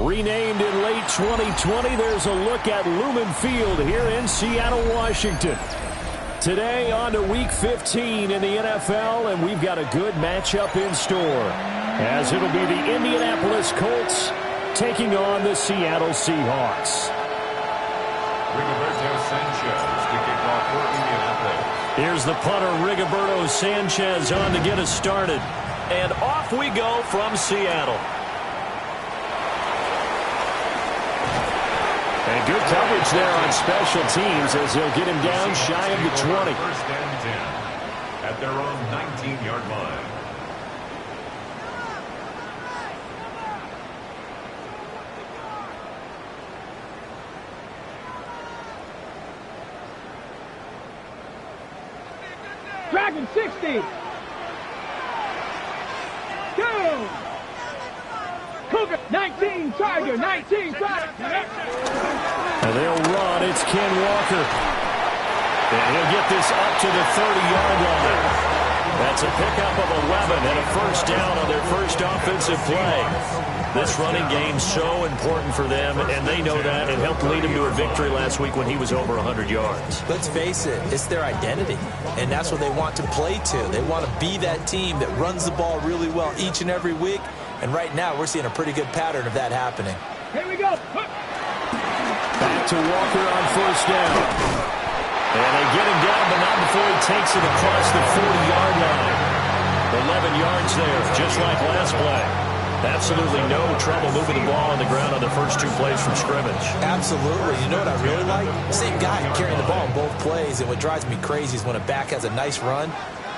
Renamed in late 2020, there's a look at Lumen Field here in Seattle, Washington. Today on to Week 15 in the NFL, and we've got a good matchup in store, as it'll be the Indianapolis Colts taking on the Seattle Seahawks. Rigoberto Sanchez to kick off for Indianapolis. Here's the punter, Rigoberto Sanchez, on to get us started. And off we go from Seattle. And good coverage there on special teams as he'll get him down shy of the 20. First and 10 at their own 19-yard line. Dragon 60. Go. Cougar 19, Tiger 19, Tiger. And they'll run. It's Ken Walker. And he'll get this up to the 30-yard line. That's a pickup of 11 and a first down on their first offensive play. This running game's so important for them, and they know that. It helped lead him to a victory last week when he was over 100 yards. Let's face it, it's their identity, and that's what they want to play to. They want to be that team that runs the ball really well each and every week, and right now we're seeing a pretty good pattern of that happening. Here we go. Back to Walker on first down. And they get him down, but not before he takes it across the 40-yard line. 11 yards there, just like last play. Absolutely no trouble moving the ball on the ground on the first two plays from scrimmage. Absolutely. You know what I really like? Same guy carrying the ball in both plays, and what drives me crazy is when a back has a nice run,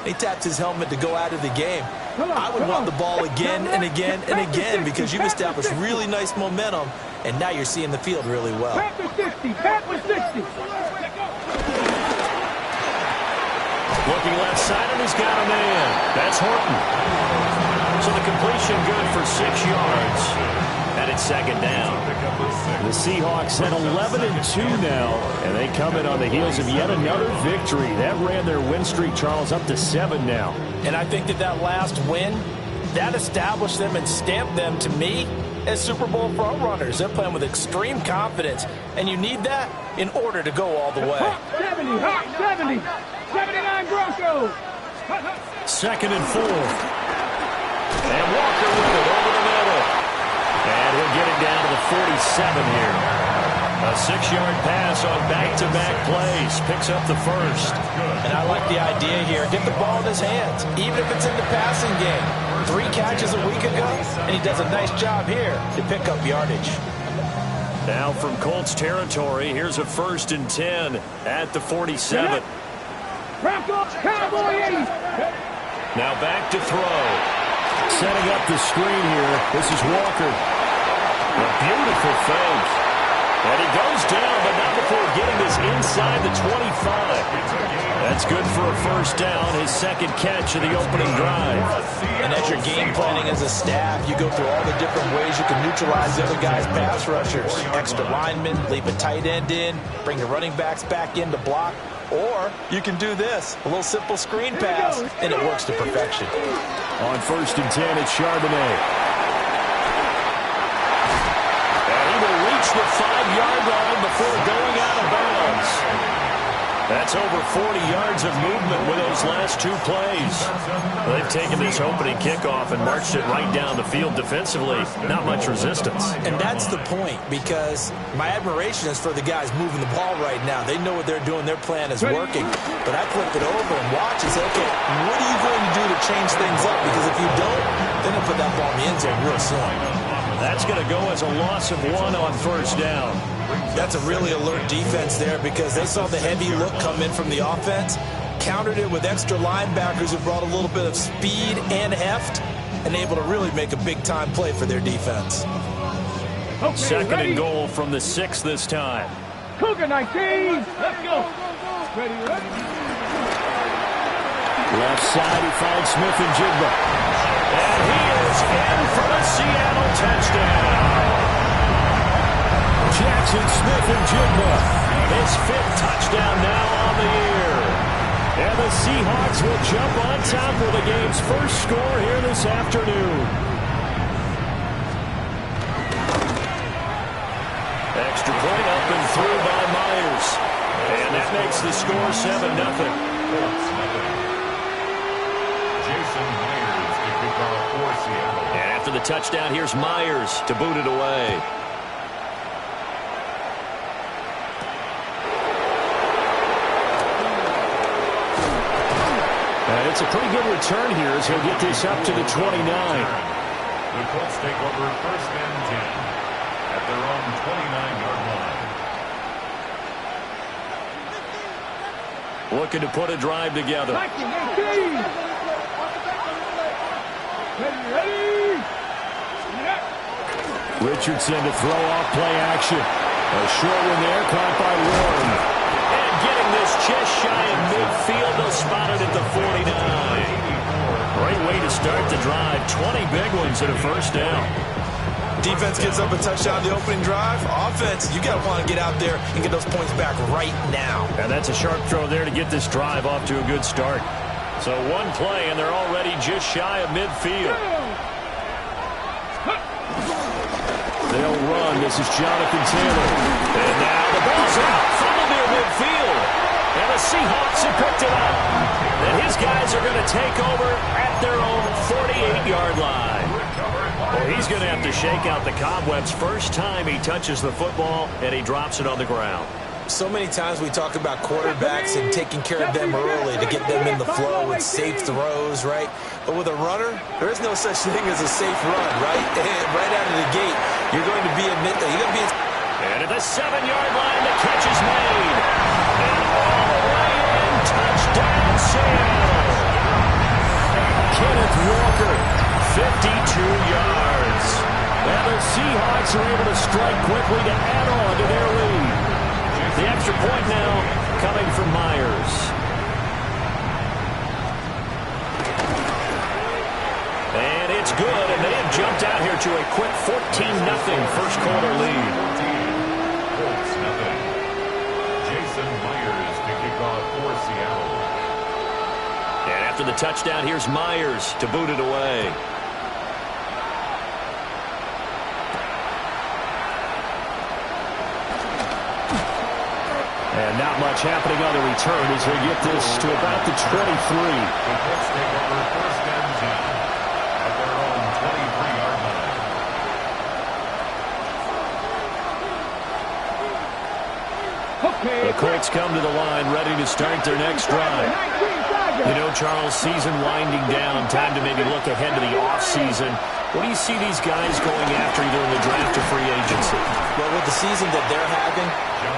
he taps his helmet to go out of the game. I would want the ball again and again and again because you've established really nice momentum, and now you're seeing the field really well. Back to 60. Back to 60. Looking left side, and he's got a man. That's Horton. So the completion good for 6 yards. And it's second down. The Seahawks at 11-2 now, and they come in on the heels of yet another victory. That ran their win streak, Charles, up to 7 now. And I think that last win, that established them and stamped them, to me, as Super Bowl front runners. They're playing with extreme confidence, and you need that in order to go all the way. 70, 70, 79 Broncos. Second and 4. And Walker with it over the middle. And he'll get it down to the 47 here. A 6-yard pass on back-to-back plays. Picks up the first. And I like the idea here. Get the ball in his hands, even if it's in the passing game. 3 catches a week ago, and he does a nice job here to pick up yardage. Now from Colts territory, here's a 1st and 10 at the 47. Broncos, Cowboy 80. Now back to throw. Setting up the screen here. This is Walker. A beautiful fake. And he goes down, but not before getting this inside the 25. That's good for a first down, his second catch of the opening drive. And as you're game planning as a staff, you go through all the different ways you can neutralize the other guy's pass rushers. Extra linemen, leave a tight end in, bring the running backs back in to block. Or you can do this, a little simple screen pass, and it works to perfection. On 1st and 10, it's Charbonnet. And he will reach the 5-yard line before going out of bounds. That's over 40 yards of movement with those last 2 plays. They've taken this opening kickoff and marched it right down the field defensively. Not much resistance. And that's the point, because my admiration is for the guys moving the ball right now. They know what they're doing. Their plan is working. But I flip it over and watch and say, okay, what are you going to do to change things up? Because if you don't, then they'll put that ball in the end zone real soon. That's going to go as a loss of 1 on first down. That's a really alert defense there because they saw the heavy look come in from the offense, countered it with extra linebackers who brought a little bit of speed and heft, and able to really make a big-time play for their defense. Okay, second and goal from the 6 this time. Cougar 19. Let's go. Ready. Left side, he finds Smith and Jigba. And he is in for a Seattle touchdown. Jackson Smith and Jigba, his 5th touchdown now on the year. And the Seahawks will jump on top of the game's first score here this afternoon. that makes the score 7-0. Jason Myers to kick off for Seattle. And after the touchdown, here's Myers to boot it away. And it's a pretty good return here as he'll get this up to the 29. The Colts take over 1st and 10 at their own 29-yard line. Looking to put a drive together. Richardson to throw off play action. A short one there, caught by Warren. And getting this just shy of midfield, they'll spot it at the 49. Great way to start the drive. 20 big ones and a 1st down. Defense gets up a touchdown the opening drive. Offense, you got to want to get out there and get those points back right now. And that's a sharp throw there to get this drive off to a good start. So one play, and they're already just shy of midfield. They'll run. This is Jonathan Taylor. And now the ball's out. Fumble near midfield. And the Seahawks have picked it up. And his guys are going to take over at their own 48-yard line. Well, he's going to have to shake out the cobwebs first time he touches the football, and he drops it on the ground. So many times we talk about quarterbacks and taking care of them early to get them in the flow with safe throws, right? But with a runner, there is no such thing as a safe run, right? And right out of the gate, you're going to be And at the 7-yard line, the catch is made. And all the way in, touchdown Seattle. Kenneth Walker, 52 yards. And the Seahawks are able to strike quickly to add on to their lead. The extra point now coming from Myers. And it's good, and they have jumped out here to a quick 14-0 first quarter lead. Colts nothing. Jason Myers to kick off for Seattle. And after the touchdown, here's Myers to boot it away. And not much happening on the return as they get this to about the 23. The Colts take over 1st and 10 at their own 23-yard line. The Colts come to the line ready to start their next drive. You know, Charles, season winding down, time to maybe look ahead to the offseason. What do you see these guys going after either in the draft or free agency? Well, with the season that they're having,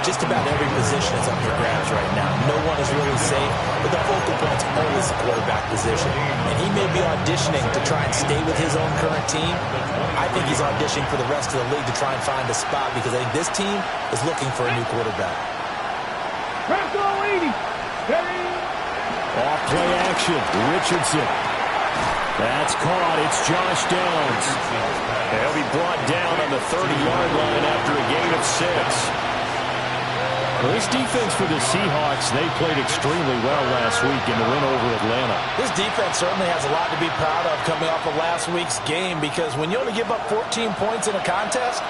just about every position is up for grabs right now. No one is really safe, but the focal point's always the quarterback position. And he may be auditioning to try and stay with his own current team. I think he's auditioning for the rest of the league to try and find a spot because I think this team is looking for a new quarterback. Off play action, Richardson. That's caught. It's Josh Downs. He'll be brought down on the 30-yard line after a gain of 6. Well, this defense for the Seahawks, they played extremely well last week in the win over Atlanta. This defense certainly has a lot to be proud of coming off of last week's game because when you only give up 14 points in a contest,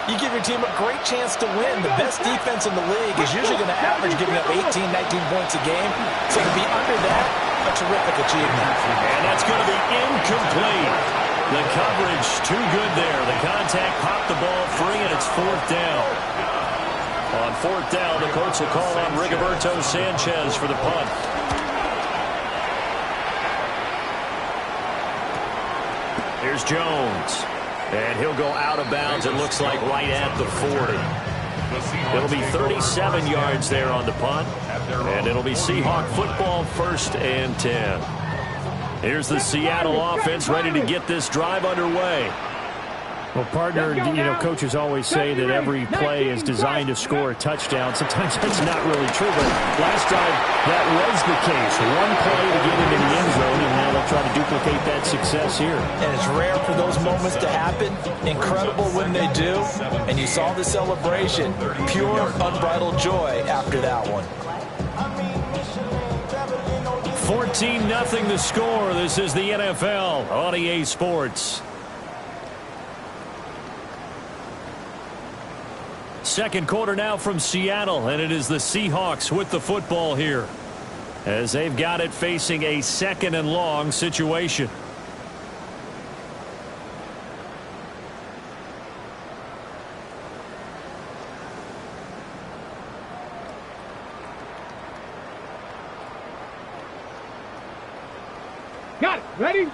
you give your team a great chance to win. The best defense in the league is usually going to average giving up 18, 19 points a game. So to be under that, a terrific achievement. And that's going to be incomplete. The coverage too good there. The contact popped the ball free, and it's 4th down. On 4th down, the Colts will call on Rigoberto Sanchez for the punt. Here's Jones. And he'll go out of bounds, it looks like right at the 40. It'll be 37 yards there on the punt. And it'll be Seahawk football 1st and 10. Here's the Seattle offense ready to get this drive underway. Well, partner, you know, coaches always say that every play is designed to score a touchdown. Sometimes that's not really true, but last drive, that was the case. One play to get him in the end zone, and now they'll try to duplicate that success here. And it's rare for those moments to happen. Incredible when they do. And you saw the celebration. Pure, unbridled joy after that one. 14-0 the score. This is the NFL on EA Sports. Second quarter now from Seattle, and it is the Seahawks with the football here, as they've got it facing a 2nd and long situation. Got it. Ready?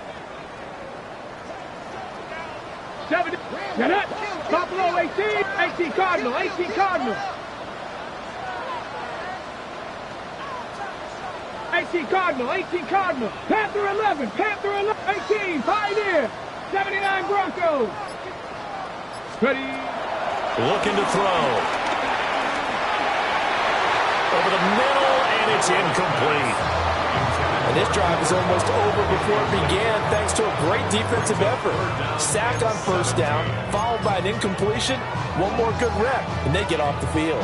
70. Get it. Buffalo 18. 18 Cardinal. 18 Cardinal. 18 Cardinal. 18 Cardinal. Panther 11. Panther 11. 18. Pioneer. 79 Broncos. Ready. Looking to throw. Over the middle, and it's incomplete. And this drive is almost over before it began thanks to a great defensive effort. Sack on first down, followed by an incompletion. One more good rep, and they get off the field.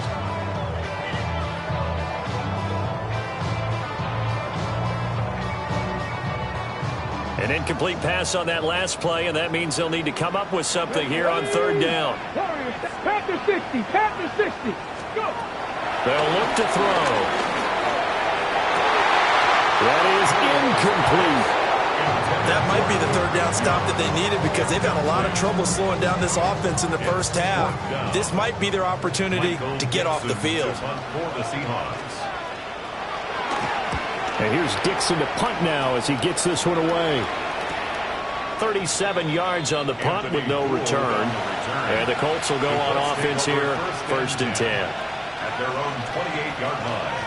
An incomplete pass on that last play, and that means they'll need to come up with something here on 3rd down. Panther 60. Panther 60. Go. They'll look to throw. That is incomplete. That might be the 3rd down stop that they needed because they've had a lot of trouble slowing down this offense in the first half. This might be their opportunity to get off the field. And here's Dixon to punt now as he gets this one away. 37 yards on the punt with no return. And the Colts will go on offense here, 1st and 10. At their own 28-yard line.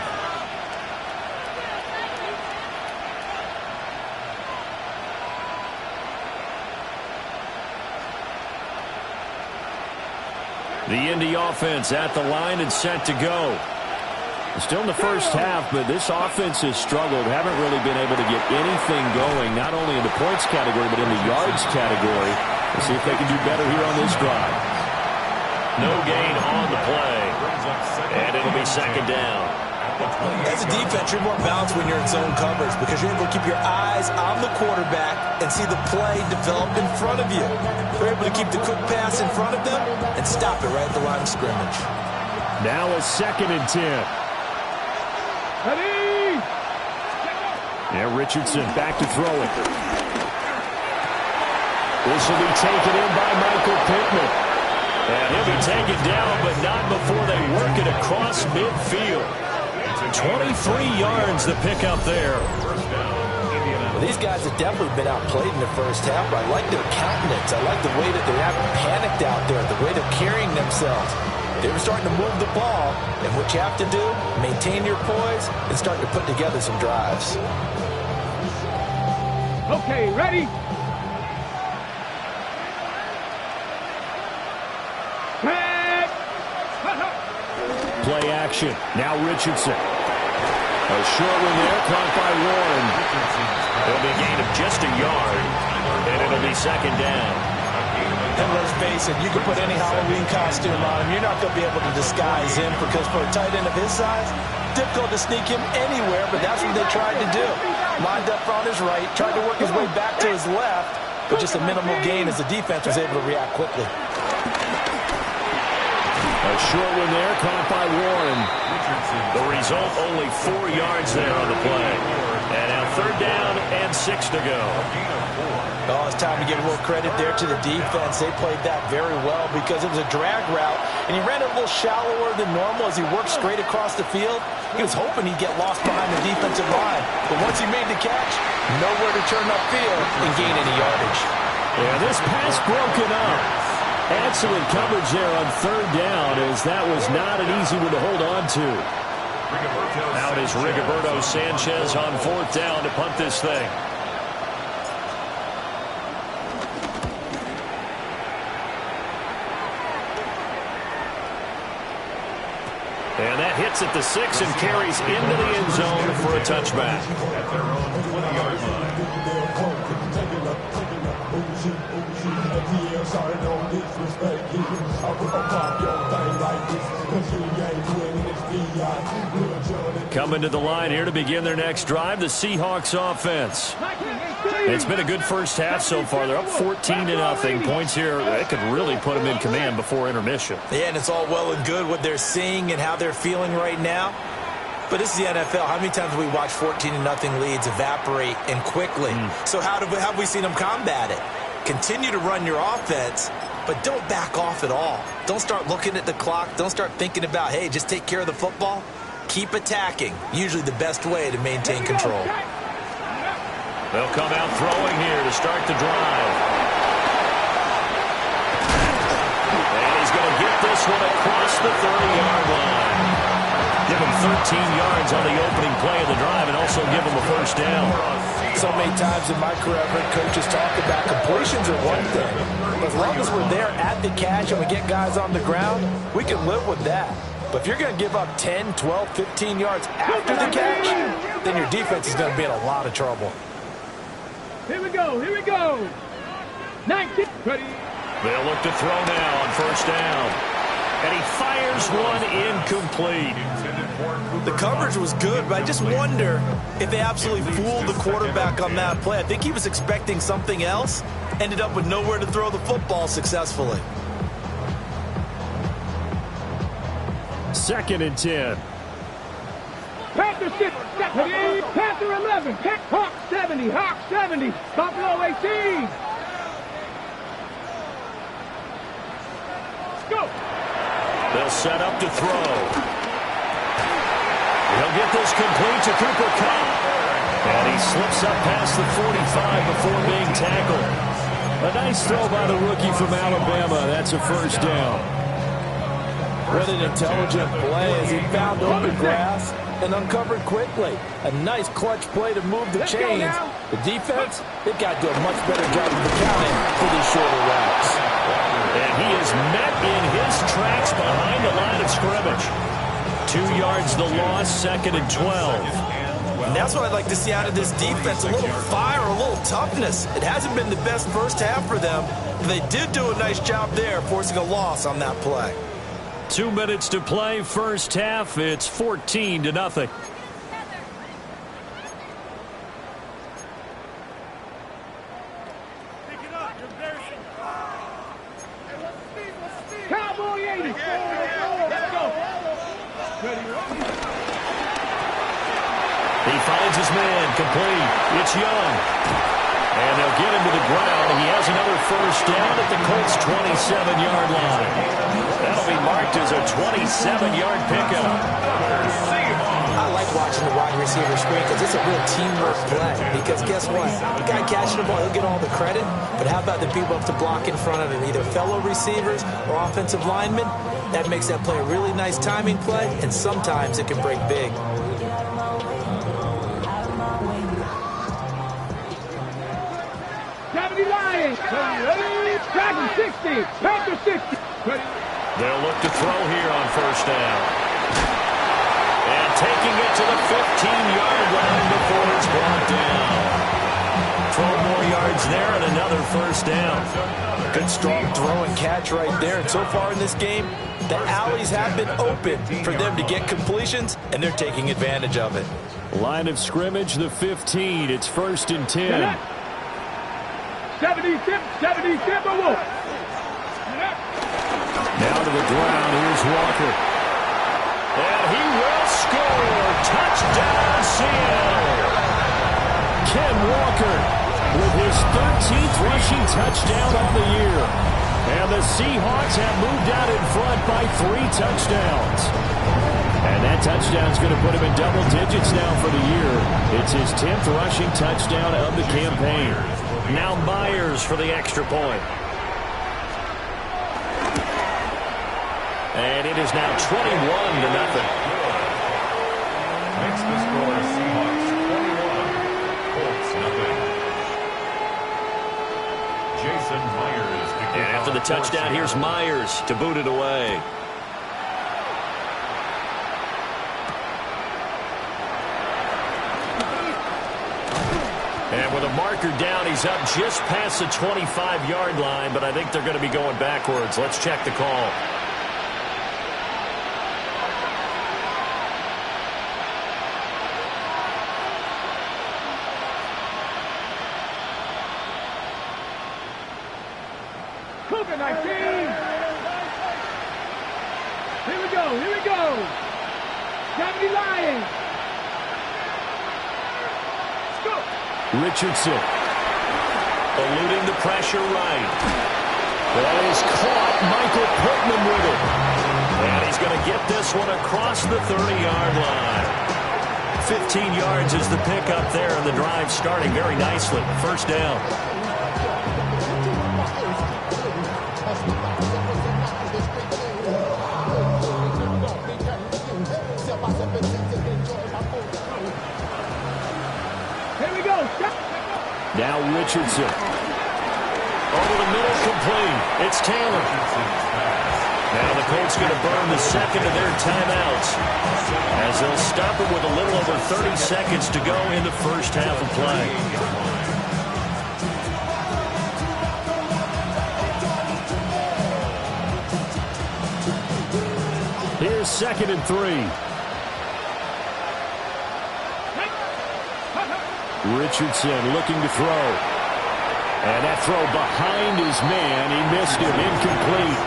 The Indy offense at the line and set to go. Still in the first half, but this offense has struggled. Haven't really been able to get anything going, not only in the points category, but in the yards category. Let's see if they can do better here on this drive. No gain on the play. And it'll be 2nd down. As a defense, you're more balanced when you're in zone coverage because you're able to keep your eyes on the quarterback and see the play develop in front of you. You're able to keep the quick pass in front of them and stop it right at the line of scrimmage. Now a 2nd and 10. Ready. Yeah, Richardson back to throw it. This will be taken in by Michael Pittman. And he'll be taken down, but not before they work it across midfield. 23 yards the pickup there. Well, these guys have definitely been outplayed in the first half, but I like their countenance. I like the way that they haven't panicked out there, the way they're carrying themselves. They were starting to move the ball, and what you have to do, maintain your poise and start to put together some drives. Okay, ready? Play action. Now Richardson. A short one there, caught by Warren. It'll be a gain of just a yard, and it'll be 2nd down. And let's face it, you can put any Halloween costume on him. You're not going to be able to disguise him because for a tight end of his size, difficult to sneak him anywhere, but that's what they tried to do. Lined up on his right, tried to work his way back to his left, but just a minimal gain as the defense was able to react quickly. A short one there, caught by Warren. The result, only 4 yards there on the play. And now 3rd down and 6 to go. Oh, it's time to give a little credit there to the defense. They played that very well because it was a drag route, and he ran it a little shallower than normal as he worked straight across the field. He was hoping he'd get lost behind the defensive line, but once he made the catch, nowhere to turn upfield and gain any yardage. Yeah, this pass broken up. Excellent coverage there on 3rd down, as that was not an easy one to hold on to. Out is Rigoberto Sanchez on 4th down to punt this thing. And that hits at the 6 and carries into the end zone for a touchback. At their own 20-yard line. Coming to the line here to begin their next drive, the Seahawks offense. It's been a good first half so far. They're up 14-0. Points here, that could really put them in command before intermission. Yeah, and it's all well and good what they're seeing and how they're feeling right now. But this is the NFL. How many times have we watched 14-0 leads evaporate and quickly? So how have we seen them combat it? Continue to run your offense, but don't back off at all. Don't start looking at the clock. Don't start thinking about, hey, just take care of the football. Keep attacking. Usually the best way to maintain control. They'll come out throwing here to start the drive. And he's going to get this one across the 30-yard line. Give him 13 yards on the opening play of the drive and also give him a first down. So many times in my career, I've heard coaches talk about completions are one thing. As long as we're there at the catch and we get guys on the ground, we can live with that. But if you're going to give up 10, 12, 15 yards after the catch, then your defense is going to be in a lot of trouble. Here we go. 19. Ready. They'll look to throw now on first down. And he fires one incomplete. The coverage was good, but I just wonder if they absolutely fooled the quarterback on that play. I think he was expecting something else. Ended up with nowhere to throw the football successfully. 2nd and 10. Panther 6, Panther 11, Hawk 70, Buffalo 18. Go. They'll set up to throw. He'll get this complete to Cooper Kupp. And he slips up past the 45 before being tackled. A nice throw by the rookie from Alabama. That's a first down. What an intelligent play as he found open grass and uncovered quickly. A nice clutch play to move the chains. The defense, they've got to do a much better job of accounting for these shorter routes. And he is met in his tracks behind the line of scrimmage. 2 yards the loss, 2nd and 12. And that's what I'd like to see out of this defense, a little fire, a little toughness. It hasn't been the best first half for them, but they did do a nice job there, forcing a loss on that play. 2 minutes to play, first half. It's 14-0. Cowboy 80. Let's go. He finds his man, complete. It's Young. And they'll get him to the ground. He has another first down at the Colts' 27-yard line. That'll be marked as a 27-yard pickup. I like watching the wide receiver screen because it's a real teamwork play. Because guess what? The guy catching the ball, he'll get all the credit. But how about the people up to block in front of him, either fellow receivers or offensive linemen? That makes that play a really nice timing play, and sometimes it can break big. Lions. Dragon 60. Panther 60. They'll look to throw here on first down. And taking it to the 15-yard line before it's brought down. 12 more yards there and another first down. Good strong throw and catch right there. And so far in this game, the alleys have been open for them to get completions, and they're taking advantage of it. Line of scrimmage, the 15. It's 1st and 10. 70 Wolf. Now to the ground, here's Walker. And he will score. Touchdown, Seattle. Ken Walker with his 13th rushing touchdown of the year. And the Seahawks have moved out in front by 3 touchdowns. And that touchdown's going to put him in double digits now for the year. It's his 10th rushing touchdown of the campaign. Now Myers for the extra point. And it is now 21-0. Makes the score Seahawks 21, Colts nothing. Jason Myers. And after the touchdown, here's Myers to boot it away. And with a marker down, he's up just past the 25-yard line, but I think they're going to be going backwards. Let's check the call. Cougar 19. Here we go, here we go. 70 Lions. Let's go. Richardson eluding the pressure right. That is caught. Michael Pittman with it. And he's going to get this one across the 30-yard line. 15 yards is the pickup there, and the drive starting very nicely. First down. Here we go. Now Richardson. Over the middle, complete. It's Taylor. Now the Colts going to burn the second of their timeouts as they'll stop it with a little over 30 seconds to go in the first half of play. Here's 2nd and 3. Richardson looking to throw. And that throw behind his man. He missed him. Incomplete.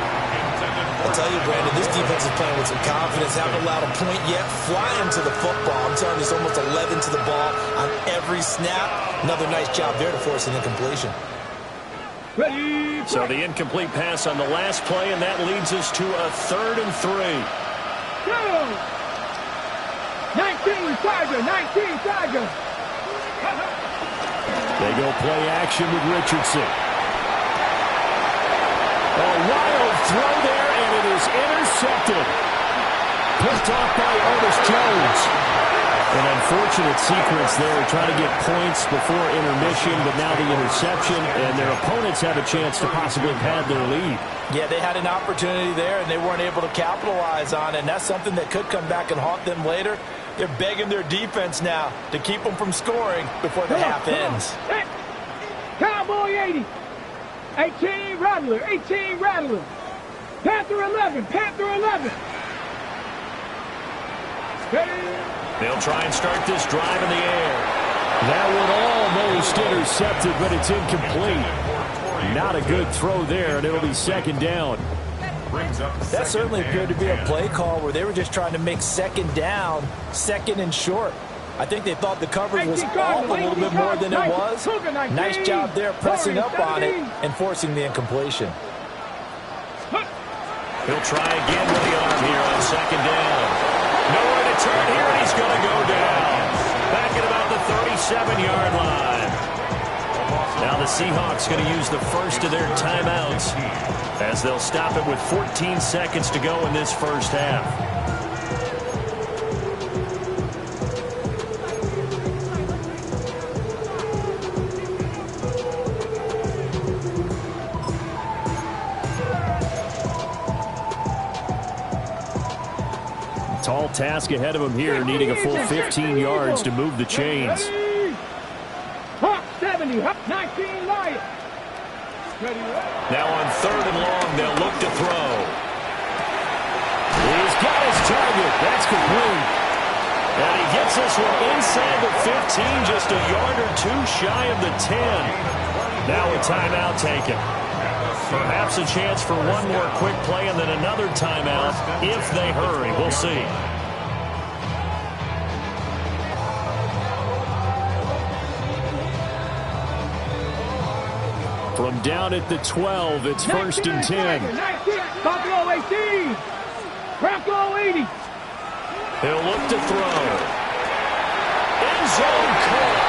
I'll tell you, Brandon, this defense is playing with some confidence. Haven't allowed a point yet. Flying to the football. I'm telling you, it's almost 11 to the ball on every snap. Another nice job there to force an incompletion. So the incomplete pass on the last play, and that leads us to a 3rd and 3. Go! 19 Tiger, 19 Tiger. They go play action with Richardson. A wild throw there, and it is intercepted. Picked off by Otis Jones. An unfortunate sequence there, trying to get points before intermission, but now the interception, and their opponents have a chance to possibly pad their lead. Yeah, they had an opportunity there, and they weren't able to capitalize on it, and that's something that could come back and haunt them later. They're begging their defense now to keep them from scoring before the half ends. Cowboy 80. 18 Rattler, 18 Rattler. Panther 11, Panther 11. They'll try and start this drive in the air. That one almost intercepted, but it's incomplete. Not a good throw there, and it'll be 2nd down. That certainly appeared to be a play call where they were just trying to make 2nd down, 2nd and short. I think they thought the coverage was off a little bit more than it was. Nice job there pressing up on it and forcing the incompletion. He'll try again with the arm here on 2nd down. Nowhere to turn here, and he's going to go down. Back at about the 37-yard line. Now the Seahawks going to use the first of their timeouts as they'll stop it with 14 seconds to go in this first half. Tall task ahead of him here, needing a full 15 yards to move the chains. Hawk 70, Hawk 19 Lions. Now on 3rd and long, they'll look to throw. He's got his target. That's complete. And he gets this one inside the 15, just a yard or two shy of the 10. Now a timeout taken. Perhaps a chance for one more quick play and then another timeout if they hurry. We'll see. From down at the 12, it's 1st and 10. Buffalo 18. Bronco 80. He'll look to throw. End zone caught.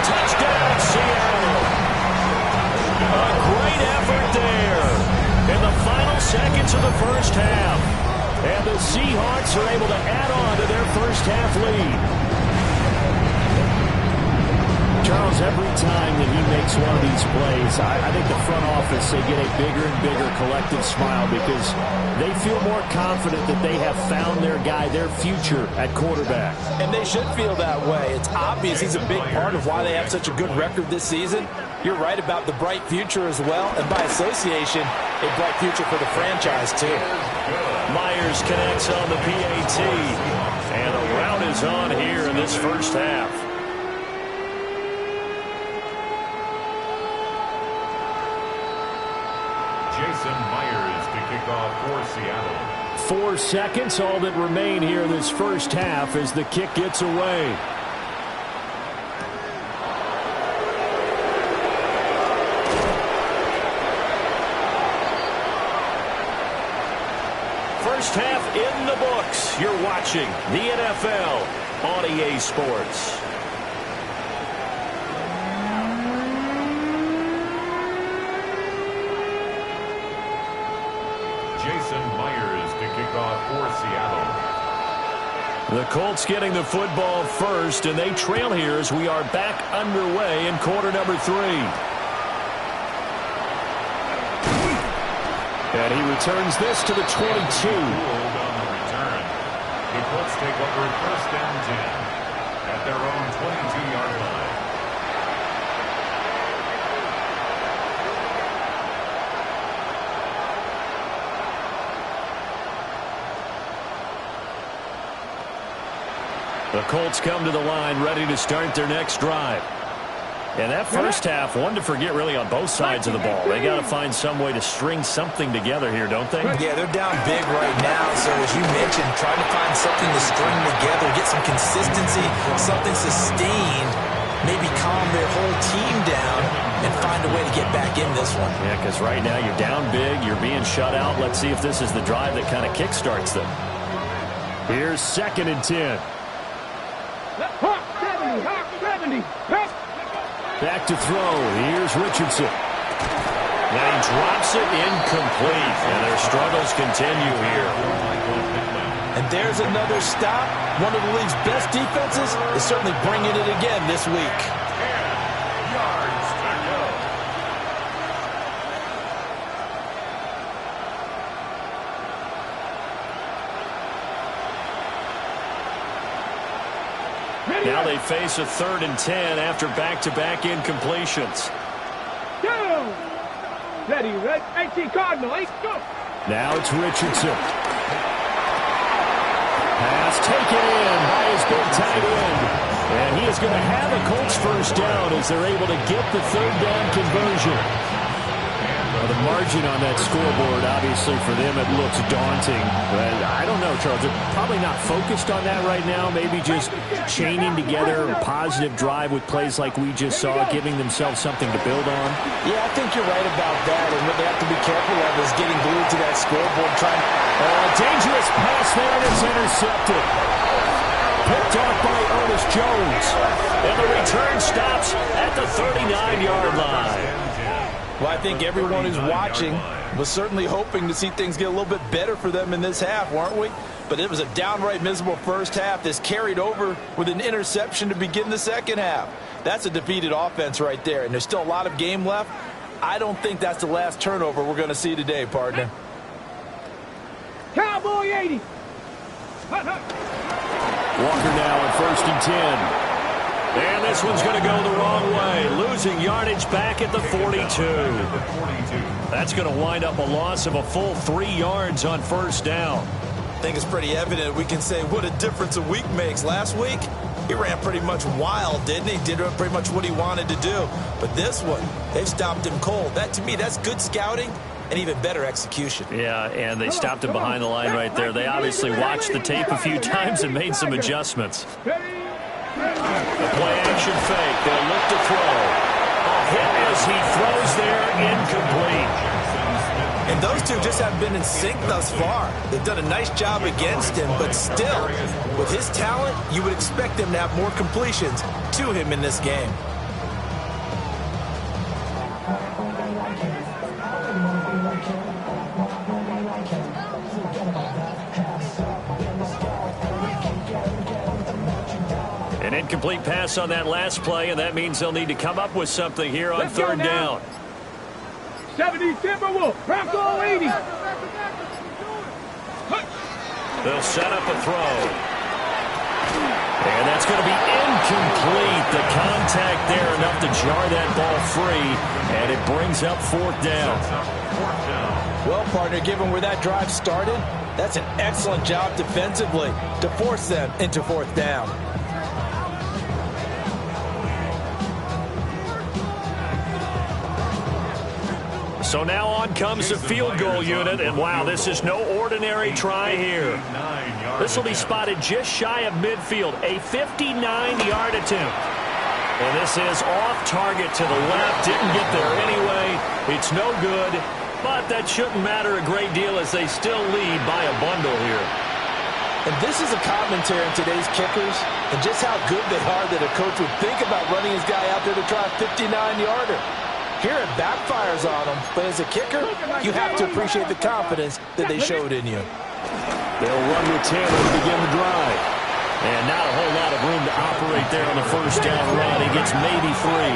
Touchdown, Seattle. A great effort there in the final seconds of the first half. And the Seahawks are able to add on to their first half lead. Charles, every time that he makes one of these plays, I think the front office, they get a bigger and bigger collective smile because they feel more confident that they have found their guy, their future at quarterback. And they should feel that way. It's obvious he's a big part of why they have such a good record this season. You're right about the bright future as well, and by association, a bright future for the franchise too. Myers connects on the PAT, and the route is on here in this first half. Jason Myers to kick off for Seattle. 4 seconds, all that remain here this first half as the kick gets away. First half in the books. You're watching the NFL on EA Sports. Jason Myers to kick off for Seattle. The Colts getting the football first, and they trail here as we are back underway in quarter number 3. And he returns this to the 22. On the return. The Colts take over first and 10 at their own 22-yard line. The Colts come to the line ready to start their next drive. And that first half, one to forget really on both sides of the ball. They got to find some way to string something together here, don't they? Yeah, they're down big right now. So as you mentioned, trying to find something to string together, get some consistency, something sustained, maybe calm their whole team down and find a way to get back in this one. Yeah, because right now you're down big, you're being shut out. Let's see if this is the drive that kind of kickstarts them. Here's 2nd and 10. 70. Back to throw. Here's Richardson. Now he drops it incomplete, and their struggles continue here. And there's another stop. One of the league's best defenses is certainly bringing it again this week. 10 yards to go. Now they face a 3rd and 10 after back-to-back incompletions. Down. Ready, 18 Cardinal. Go. Now it's Richardson. Pass taken in by his big tight end. And he is going to have a Colts first down as they're able to get the 3rd down conversion. Well, the margin on that scoreboard, obviously, for them, it looks daunting. But I don't know, Charles. They're probably not focused on that right now. Maybe just chaining together a positive drive with plays like we just saw, giving themselves something to build on. Yeah, I think you're right about that. And what they have to be careful of is getting glued to that scoreboard. Dangerous pass there, and it's intercepted. Picked off by Ernest Jones. And the return stops at the 39-yard line. Well, I think everyone who's watching was certainly hoping to see things get a little bit better for them in this half, weren't we? But it was a downright miserable first half. This carried over with an interception to begin the second half. That's a defeated offense right there, and there's still a lot of game left. I don't think that's the last turnover we're going to see today, partner. Cowboy 80. Walker now at 1st and 10. And this one's going to go the wrong way. Losing yardage back at the 42. That's going to wind up a loss of a full 3 yards on first down. I think it's pretty evident we can say what a difference a week makes. Last week, he ran pretty much wild, didn't he? Did pretty much what he wanted to do. But this one, they've stopped him cold. That, to me, that's good scouting and even better execution. Yeah, and they stopped him behind the line right there. They obviously watched the tape a few times and made some adjustments. The play-action fake. They'll look to throw. A hit as he throws there, incomplete. And those two just haven't been in sync thus far. They've done a nice job against him, but still, with his talent, you would expect them to have more completions to him in this game. An incomplete pass on that last play, and that means they'll need to come up with something here on 3rd down. 70 Timberwolf. Bronco 80. They'll set up a throw. And that's going to be incomplete. The contact there enough to jar that ball free, and it brings up 4th down. Well, partner, given where that drive started, that's an excellent job defensively to force them into 4th down. So now on comes the field goal unit, and wow, this is no ordinary try here. This will be spotted just shy of midfield, a 59-yard attempt. And this is off target to the left, didn't get there anyway. It's no good, but that shouldn't matter a great deal as they still lead by a bundle here. And this is a commentary on today's kickers and just how good they are that a coach would think about running his guy out there to try a 59-yarder. Here it backfires on him, but as a kicker, you have to appreciate the confidence that they showed in you. They'll run with Taylor to begin the drive. And not a whole lot of room to operate there on the first down run. He gets maybe 3.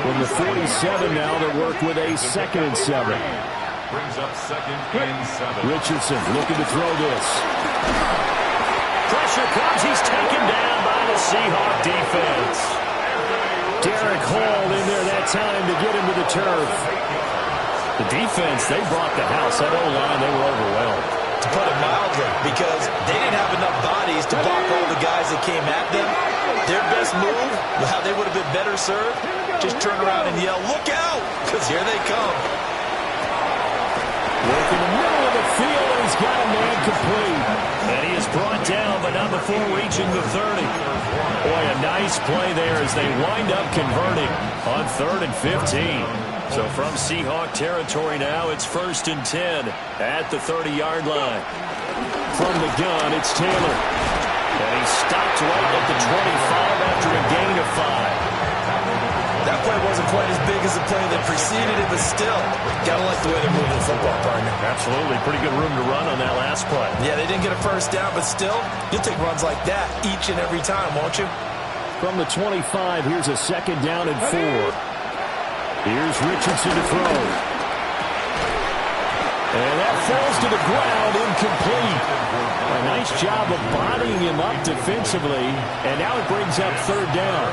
From the 47 now, they work with a 2nd and 7. Brings up 2nd and 7. Richardson looking to throw this. Pressure comes. He's taken down by the Seahawk defense. Derek Hall in there that time to get him to the turf. The defense, they brought the house. That O-line, they were overwhelmed. To put it mildly, because they didn't have enough bodies to block all the guys that came at them. Their best move, how they would have been better served, just turn around and yell, "Look out!" Because here they come. Work in the middle of the field, and he's got a man complete. And he is brought down, but not before reaching the 30. Boy, a nice play there as they wind up converting on 3rd and 15. So from Seahawk territory now, it's 1st and 10 at the 30-yard line. From the gun, it's Taylor. And he stopped right at the 25 after a gain of 5. That play wasn't quite as big as the play that preceded it, but still, gotta like the way they're moving the football, partner. Absolutely. Pretty good room to run on that last play. Yeah, they didn't get a first down, but still, you'll take runs like that each and every time, won't you? From the 25, here's a 2nd down and 4. Here's Richardson to throw. And that falls to the ground, incomplete. A nice job of bodying him up defensively, and now it brings up 3rd down.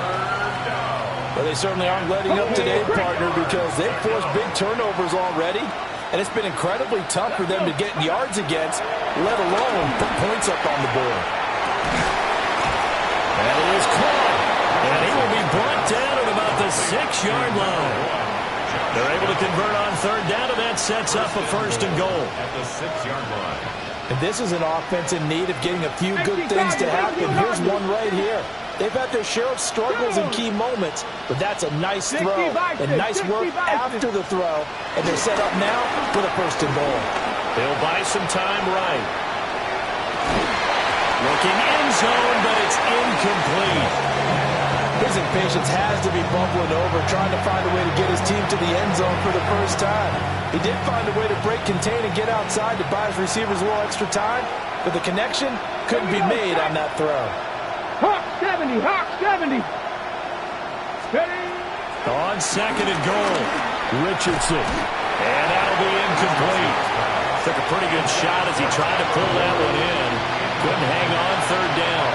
Well, they certainly aren't letting up today, partner, because they've forced big turnovers already, and it's been incredibly tough for them to get yards against, let alone put points up on the board. And it is caught, and he will be brought down at about the 6-yard line. They're able to convert on 3rd down, and that sets up a 1st and goal. At the 6-yard line. And this is an offense in need of getting a few good things to happen. Here's one right here. They've had their share of struggles in key moments, but that's a nice throw and nice work after the throw. And they're set up now with a 1st and goal. They'll buy some time right. Looking end zone, but it's incomplete. His impatience has to be bubbling over, trying to find a way to get his team to the end zone for the first time. He did find a way to break, contain, and get outside to buy his receivers a little extra time, but the connection couldn't be made on that throw. Hawk 70, Hawk 70. Steady. On 2nd and goal, Richardson. And that'll be incomplete. Took a pretty good shot as he tried to pull that one in. Couldn't hang on 3rd down.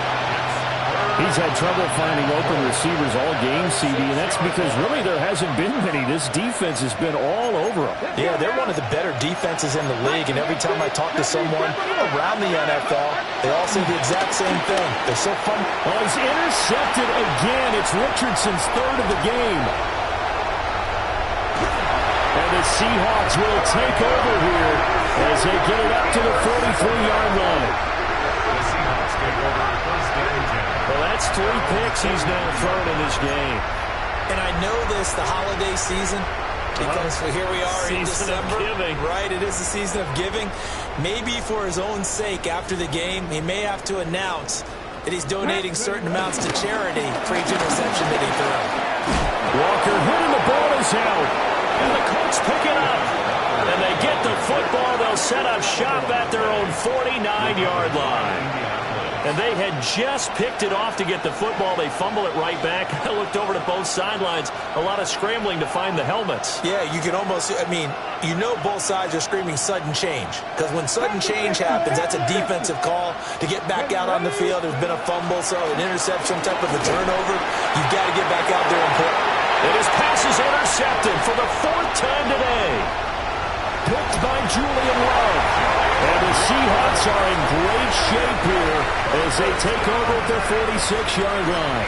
He's had trouble finding open receivers all game, CD, and that's because really there hasn't been many. This defense has been all over him. Yeah, they're one of the better defenses in the league, and every time I talk to someone around the NFL, they all say the exact same thing. They're so fun. Well, he's intercepted again. It's Richardson's 3rd of the game. And the Seahawks will take over here as they get it up to the 43-yard line. The Seahawks take over 1st and 10. Well, that's 3 picks he's now thrown in this game. And I know this, the holiday season, because here we are in December. Season of giving. Right, it is the season of giving. Maybe for his own sake after the game, he may have to announce that he's donating certain amounts to charity for each interception that he threw. Walker hitting the ball is out. And the Colts pick it up. And they get the football. They'll set up shop at their own 49-yard line. And they had just picked it off to get the football. They fumble it right back. I looked over to both sidelines. A lot of scrambling to find the helmets. Yeah, you can almost, you know both sides are screaming sudden change. Because when sudden change happens, that's a defensive call to get back out on the field. There's been a fumble, so an interception, some type of a turnover. You've got to get back out there and play. And his pass is intercepted for the 4th time today. Picked by Julian Love. And the Seahawks are in great shape here as they take over at their 46-yard line.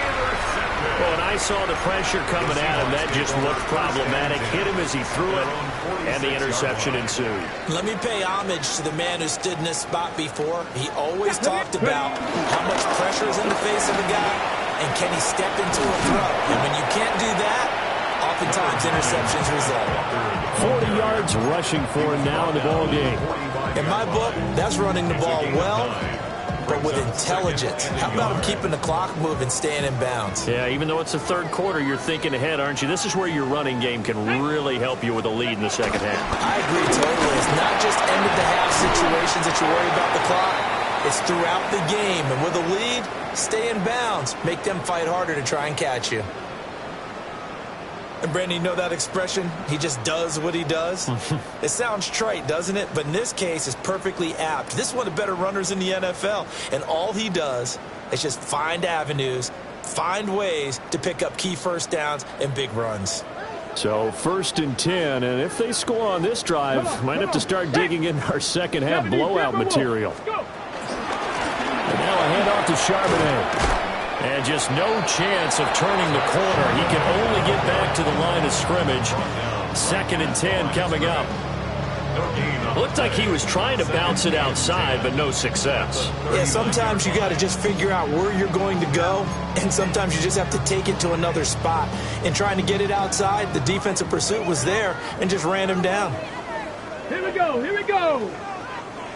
Well, and I saw the pressure coming at him. That just looked problematic. Hit him as he threw it, and the interception ensued. Let me pay homage to the man who stood in this spot before. He always talked about how much pressure is in the face of a guy, and can he step into a throw. And when you can't do that, oftentimes interceptions result. 40 yards rushing for him now in the ball game. In my book, that's running the ball well, but with intelligence. How about him keeping the clock moving, staying in bounds? Yeah, even though it's the third quarter, you're thinking ahead, aren't you? This is where your running game can really help you with a lead in the second half. I agree totally. It's not just end-of-the-half situations that you worry about the clock. It's throughout the game. And with a lead, stay in bounds. Make them fight harder to try and catch you. And, Brandon, you know that expression? He just does what he does? It sounds trite, doesn't it? But in this case, it's perfectly apt. This is one of the better runners in the NFL. And all he does is just find avenues, find ways to pick up key first downs and big runs. So 1st and 10, and if they score on this drive, might have to start digging in our second half blowout material. And now a handoff to Charbonnet. And just no chance of turning the corner. He can only get back to the line of scrimmage. 2nd and 10 coming up. Looked like he was trying to bounce it outside, but no success. Yeah, sometimes you got to just figure out where you're going to go, and sometimes you just have to take it to another spot. In trying to get it outside, the defensive pursuit was there and just ran him down. Here we go, here we go.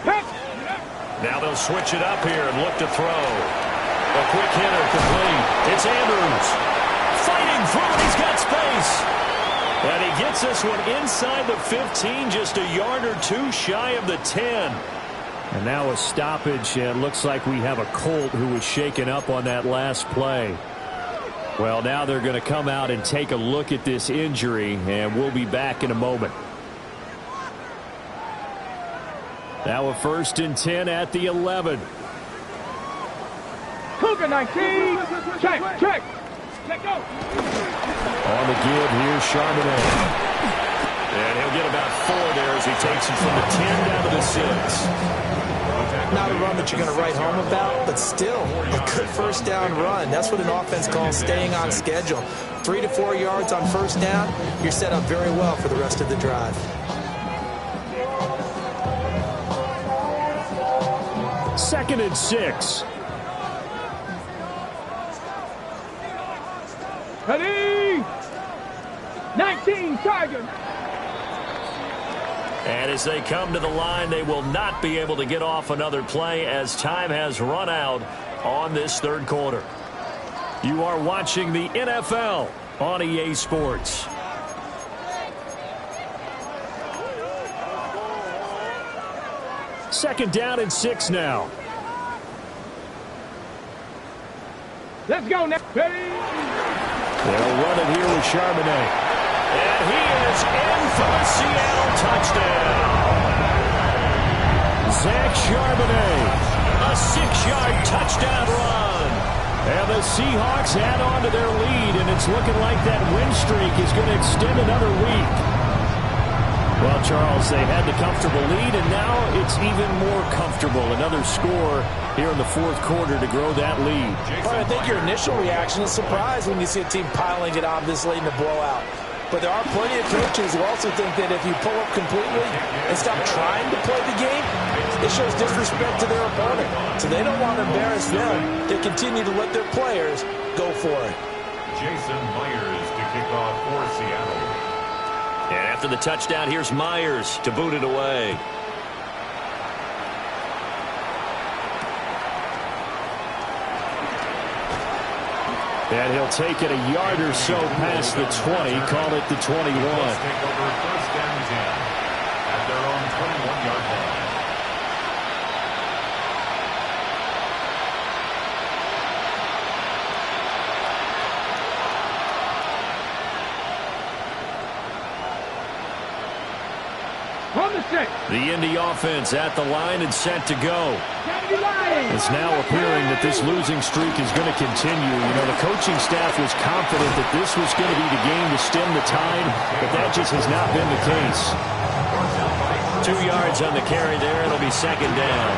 Now they'll switch it up here and look to throw. A quick hitter complete. It's Andrews. Fighting through it. He's got space. And he gets this one inside the 15, just a yard or two shy of the 10. And now a stoppage. It looks like we have a Colt who was shaken up on that last play. Well, now they're going to come out and take a look at this injury, and we'll be back in a moment. Now a 1st and 10 at the 11. Cougar 19. Check. Let go. On the give, here's Charbonnet. And he'll get about 4 there as he takes it from the 10 down to the 6. Not a run that you're going to write home about, but still a good first down run. That's what an offense calls staying on schedule. 3 to 4 yards on first down, you're set up very well for the rest of the drive. 2nd and 6. Ready? 19, Tiger. And as they come to the line, they will not be able to get off another play as time has run out on this third quarter. You are watching the NFL on EA Sports. Second down and 6 now. Let's go now. Ready? They'll run it here with Charbonnet. And he is in for a Seattle touchdown. Zach Charbonnet. A 6-yard touchdown run. And the Seahawks add on to their lead, and it's looking like that win streak is going to extend another week. Well, Charles, they had the comfortable lead, and now it's even more comfortable. Another score here in the fourth quarter to grow that lead. Well, I think your initial reaction is surprise when you see a team piling it on this late in the blowout. But there are plenty of coaches who also think that if you pull up completely and stop trying to play the game, it shows disrespect to their opponent. So they don't want to embarrass them. They continue to let their players go for it. Jason Myers to kick off for Seattle. And after the touchdown, here's Myers to boot it away. And he'll take it a yard or so past the 20, call it the 21. Take over 1st and 10 at their own 21-yard line. On the 6. The Indy offense at the line and set to go. It's now appearing that this losing streak is going to continue. You know, the coaching staff was confident that this was going to be the game to stem the tide, but that just has not been the case. 2 yards on the carry there. It'll be 2nd down.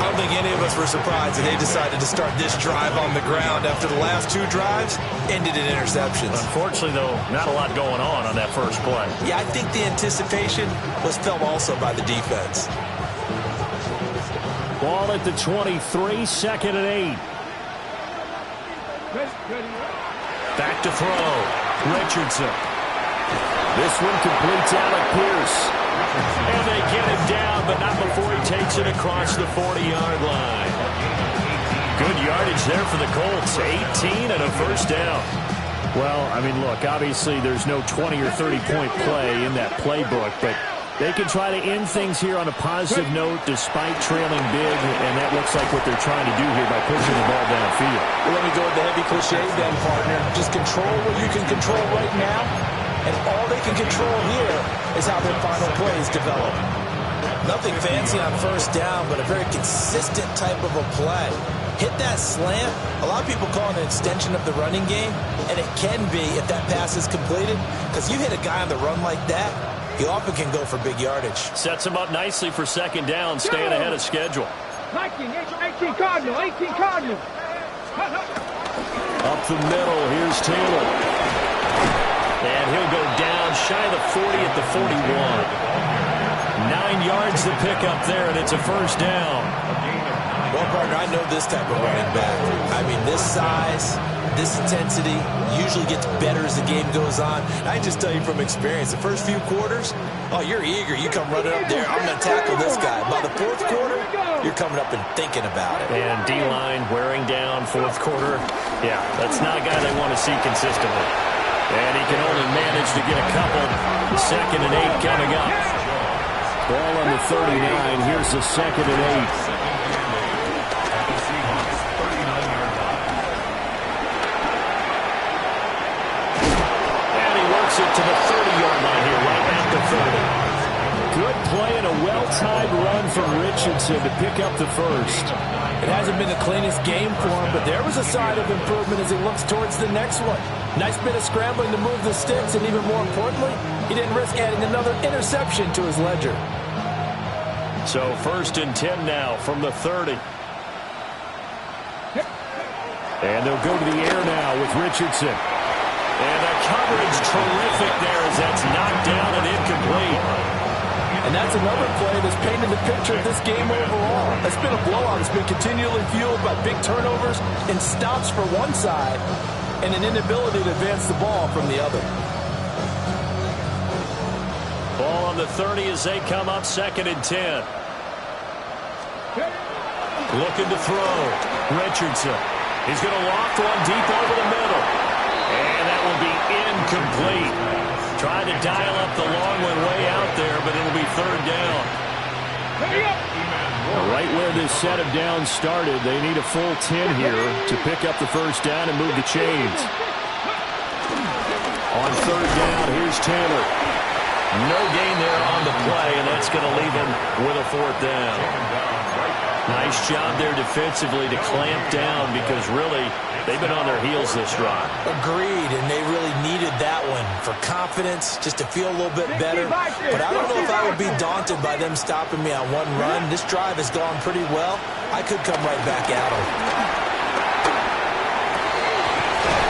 I don't think any of us were surprised that they decided to start this drive on the ground after the last 2 drives ended in interceptions. Unfortunately, though, not a lot going on that first play. Yeah, I think the anticipation was felt also by the defense. Ball at the 23, 2nd and 8. Back to throw. Richardson. This one completes Alec Pierce. And they get him down, but not before he takes it across the 40-yard line. Good yardage there for the Colts. 18 and a first down. Well, I mean, look, obviously there's no 20 or 30-point play in that playbook, but they can try to end things here on a positive note despite trailing big, and that looks like what they're trying to do here by pushing the ball downfield. Well, let me go with the heavy cliche then, partner. Just control what you can control right now, and all they can control here is how their final plays develop. Nothing fancy on first down, but a very consistent type of a play. Hit that slant. A lot of people call it an extension of the running game, and it can be if that pass is completed, because you hit a guy on the run like that, he often can go for big yardage. Sets him up nicely for 2nd down, staying ahead of schedule. 18 Cardinal, 18 Cardinal. Up the middle, here's Taylor. And he'll go down shy of the 40 at the 41. 9 yards to pick up there, and it's a first down. Well, partner, I know this type of running back. I mean, this size, this intensity usually gets better as the game goes on. I just tell you from experience, the first few quarters, oh, you're eager. You come running up there, I'm going to tackle this guy. By the 4th quarter, you're coming up and thinking about it. And D-line wearing down 4th quarter. Yeah, that's not a guy they want to see consistently. And he can only manage to get a couple. 2nd and 8 coming up. Ball on the 39. Here's the 2nd and 8. It to the 30-yard line here, right at the 30. Good play and a well-timed run from Richardson to pick up the first. It hasn't been the cleanest game for him, but there was a sign of improvement as he looks towards the next one. Nice bit of scrambling to move the sticks, and even more importantly, he didn't risk adding another interception to his ledger. So 1st and 10 now from the 30. And they'll go to the air now with Richardson. And the coverage terrific there as that's knocked down and incomplete. And that's another play that's painted the picture of this game overall. It's been a blowout. It's been continually fueled by big turnovers and stops for one side and an inability to advance the ball from the other. Ball on the 30 as they come up 2nd and 10. Looking to throw. Richardson. He's going to loft one deep over the middle. And that will be incomplete. Trying to dial up the long one way out there, but it'll be 3rd down. Right where this set of downs started, they need a full 10 here to pick up the first down and move the chains. On 3rd down, here's Taylor. No gain there on the play, and that's going to leave him with a 4th down. Nice job there defensively to clamp down because really they've been on their heels this drive. Agreed, and they really needed that one for confidence, just to feel a little bit better. But I don't know if I would be daunted by them stopping me on one run. This drive has gone pretty well. I could come right back at them.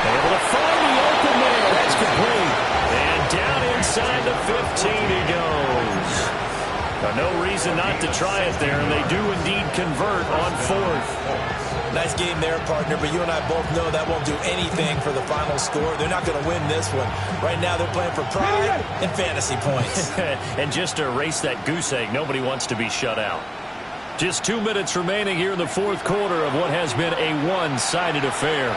Able to find the open man. That's complete. And down inside the 15 he goes. No reason not to try it there, and they do indeed convert on 4th. Nice game there, partner, but you and I both know that won't do anything for the final score. They're not going to win this one. Right now they're playing for pride and fantasy points. And just to erase that goose egg, nobody wants to be shut out. Just 2 minutes remaining here in the 4th quarter of what has been a one-sided affair.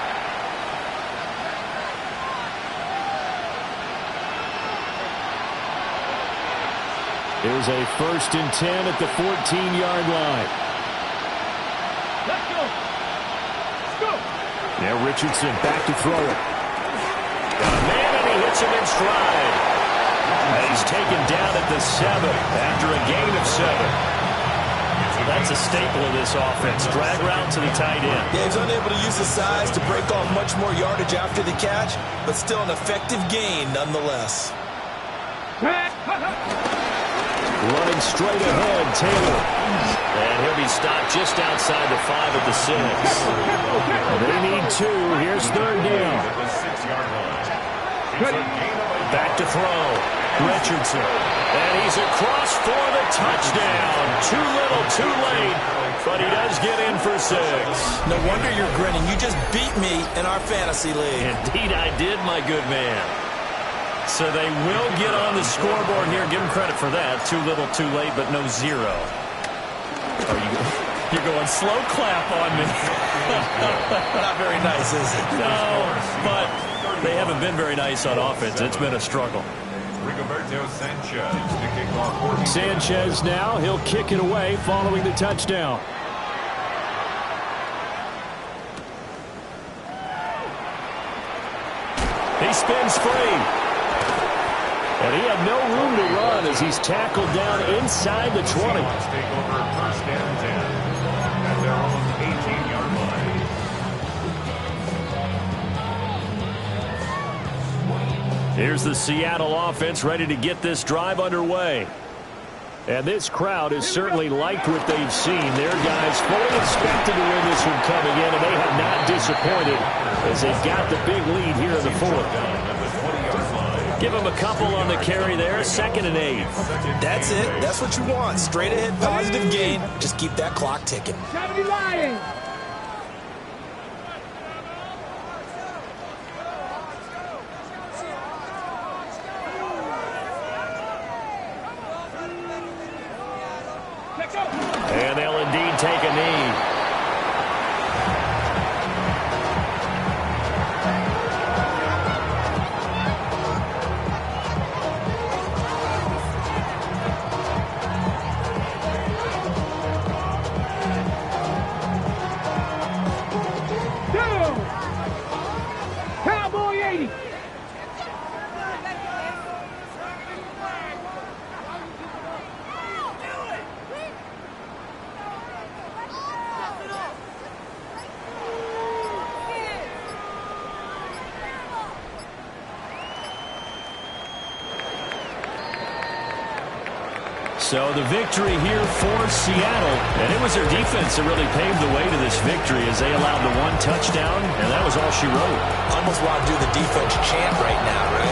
Here's a 1st and 10 at the 14-yard line. Let's go. Let's go. Now Richardson back to throw it. Got a man, and he hits him in stride. And he's taken down at the 7 after a gain of 7. That's a staple of this offense. Drag route to the tight end. Yeah, he's unable to use his size to break off much more yardage after the catch, but still an effective gain nonetheless. Running straight ahead, Taylor. And he'll be stopped just outside the 5 at the 6. They need 2. Here's third down. Back to throw. Richardson. And he's across for the touchdown. Too little, too late. But he does get in for 6. No wonder you're grinning. You just beat me in our fantasy league. Indeed I did, my good man. So they will get on the scoreboard here. Give them credit for that. Too little, too late, but no 0. You're going slow clap on me. Not very nice, is it? No, but they haven't been very nice on offense. It's been a struggle. Sanchez now. He'll kick it away following the touchdown. He spins free. And he had no room to run as he's tackled down inside the 20. Here's the Seattle offense ready to get this drive underway. And this crowd has certainly liked what they've seen. Their guys fully expected to win this one coming in, and they have not disappointed as they got the big lead here in the 4th. Give them a couple on the carry there. 2nd and 8. That's it. That's what you want. Straight ahead, positive gain. Just keep that clock ticking. 70 Lions. And they'll indeed take a knee. Cowboy 80. So the victory here for Seattle. And it was their defense that really paved the way to this victory as they allowed the 1 touchdown, and that was all she wrote. Almost want to do the defense chant right now, right?